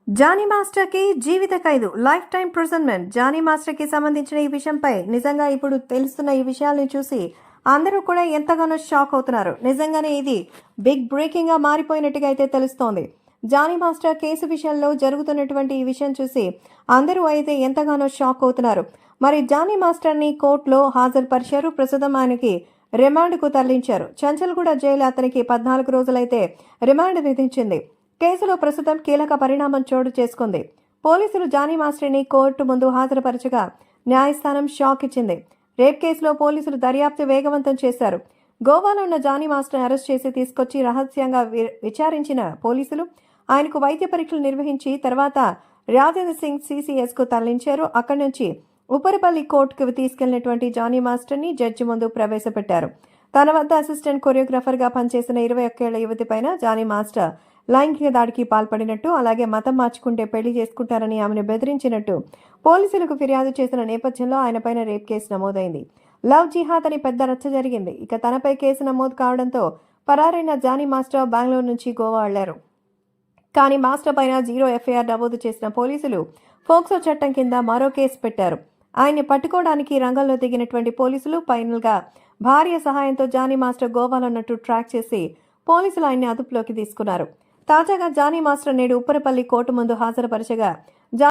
Johnny మాస్టర్కి జీవిత ఖైదు, life time ప్రిజన్మెంట్. Johnny మాస్టర్కి సంబంధించిన ఈ విషయంపై నిజంగా ఇప్పుడు తెలుస్తున్న ఈ విషయాలను చూసి అందరూ కూడా ఎంతగానో షాక్ అవుతున్నారు. నిజంగానే ఇది బిగ్ బ్రేకింగ్గా మారిపోయినట్టుగా అయితే తెలుస్తోంది. జానీ మాస్టర్ కేసు విషయంలో జరుగుతున్నటువంటి ఈ విషయం చూసి అందరూ అయితే ఎంతగానో షాక్ అవుతున్నారు. మరి జానీ మాస్టర్ని కోర్టులో హాజరుపరిచారు. ప్రస్తుతం ఆయనకి రిమాండ్కు తరలించారు. చంచల్గూడ జైలు అతనికి 14 రోజులైతే రిమాండ్ విధించింది. కేసులో ప్రస్తుతం కీలక పరిణామం చోటు చేసుకుంది. పోలీసులు జానీ మాస్టర్ని కోర్టు ముందు హాజరుపరచగా న్యాయస్థానం షాక్ ఇచ్చింది. రేప్ కేసులో పోలీసులు దర్యాప్తు వేగవంతం చేశారు. గోవాలో ఉన్న జానీ మాస్టర్ని అరెస్ట్ చేసి తీసుకొచ్చి రహస్యంగా విచారించిన పోలీసులు ఆయనకు వైద్య పరీక్షలు నిర్వహించి తర్వాత రాజేంద్ర సింగ్ CCSకు తరలించారు. అక్కడి నుంచి ఉపరిపల్లి కోర్టుకు తీసుకెళ్లినటువంటి జానీ మాస్టర్ని జడ్జి ముందు ప్రవేశపెట్టారు. తన వద్ద అసిస్టెంట్ కొరియోగ్రాఫర్గా పనిచేసిన 21 ఏళ్ల యువతి పైన జానీ మాస్టర్ లైంగిక దాడికి పాల్పడినట్టు, అలాగే మతం మార్చుకుంటే పెళ్లి చేసుకుంటారని ఆమెను బెదిరించినట్టు పోలీసులకు ఫిర్యాదు చేసిన నేపథ్యంలో ఆయనపైన రేప్ కేసు నమోదైంది. లవ్ జిహాద్ అని పెద్ద రచ్చ జరిగింది. ఇక తనపై కేసు నమోదు కావడంతో పరారైన జానీ మాస్టర్ బెంగళూరు నుంచి గోవా వెళ్లారు. కానీ మాస్టర్ పైన 0 FIR నమోదు చేసిన పోలీసులు ఫోక్సో చట్టం కింద మరో కేసు పెట్టారు. ఆయన్ని పట్టుకోవడానికి రంగంలో దిగినటువంటి పోలీసులు ఫైనల్గా భార్య సహాయంతో జానీ మాస్టర్ గోవాలో ఉన్నట్టు ట్రాక్ చేసి పోలీసులు ఆయన్ని అదుపులోకి తీసుకున్నారు. తాజాగా జానీ మాస్టర్ నేడు ఉప్పరపల్లి కోర్టు ముందు హాజరుపరచగా